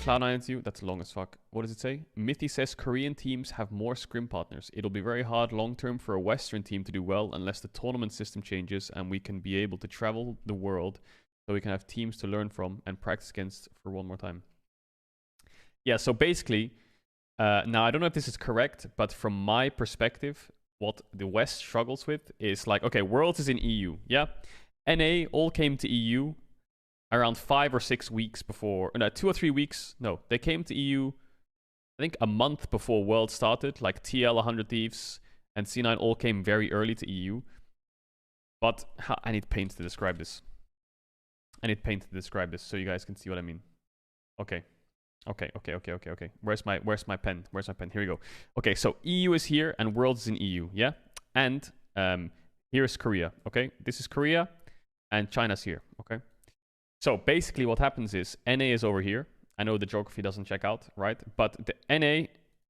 Cloud92, that's long as fuck. What does it say? Mithy says Korean teams have more scrim partners. It'll be very hard long term for a Western team to do well unless the tournament system changes and we can be able to travel the world so we can have teams to learn from and practice against for one more time. Yeah, so basically, now I don't know if this is correct, but from my perspective, what the West struggles with is like, okay, Worlds is in EU, yeah? NA all came to EU around 5 or 6 weeks before, no, 2 or 3 weeks. No, they came to EU, I think a month before World started. Like TL, 100 Thieves, and C9 all came very early to EU. But I need paint to describe this. I need paint to describe this so you guys can see what I mean. Okay. Where's my pen? Where's my pen? Here we go. Okay, so EU is here and Worlds is in EU, yeah? And here's Korea, okay? This is Korea and China's here, okay? So basically what happens is NA is over here. I know the geography doesn't check out, right? But the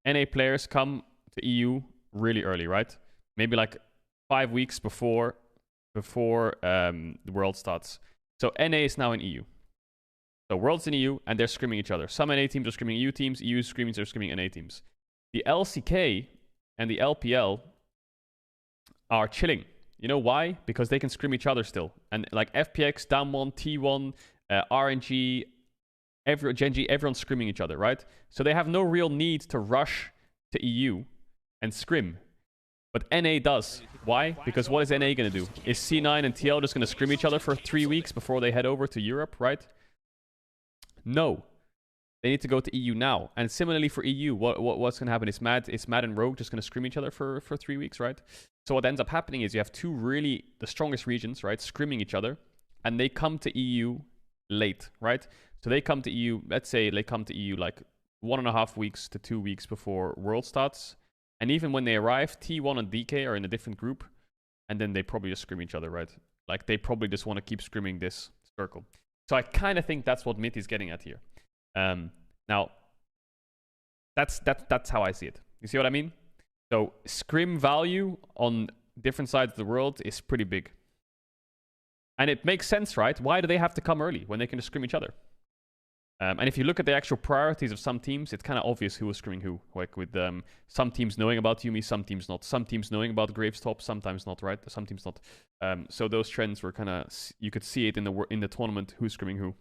NA players come to EU really early, right? Maybe like 5 weeks before the World starts. So NA is now in EU. So World's in EU and they're scrimming each other. Some NA teams are scrimming EU teams, EU teams are scrimming NA teams. The LCK and the LPL are chilling. You know why? Because they can scrim each other still. And like FPX, Damwon, T1, RNG, Genji, everyone's scrimming each other, right? So they have no real need to rush to EU and scrim. But NA does. Why? Because what is NA going to do? Is C9 and TL just going to scrim each other for 3 weeks before they head over to Europe, right? No. They need to go to EU now. And similarly for EU, what's going to happen is Mad and Rogue just going to scrim each other for 3 weeks, right? So what ends up happening is you have two really, the strongest regions, right, scrimming each other. And they come to EU late, right? So they come to EU, let's say they come to EU like 1.5 weeks to 2 weeks before World starts. And even when they arrive, T1 and DK are in a different group. And then they probably just scrim each other, right? Like they probably just want to keep scrimming this circle. So I kind of think that's what Mithy's getting at here. Now, that's how I see it. You see what I mean? So scrim value on different sides of the world is pretty big. And it makes sense, right? Why do they have to come early when they can just scrim each other? And if you look at the actual priorities of some teams, it's kind of obvious who is scrimming who. Like with some teams knowing about Yumi, some teams not. Some teams knowing about Graves top, sometimes not, right? Some teams not. So those trends were kind of, you could see it in the tournament, who's scrimming who.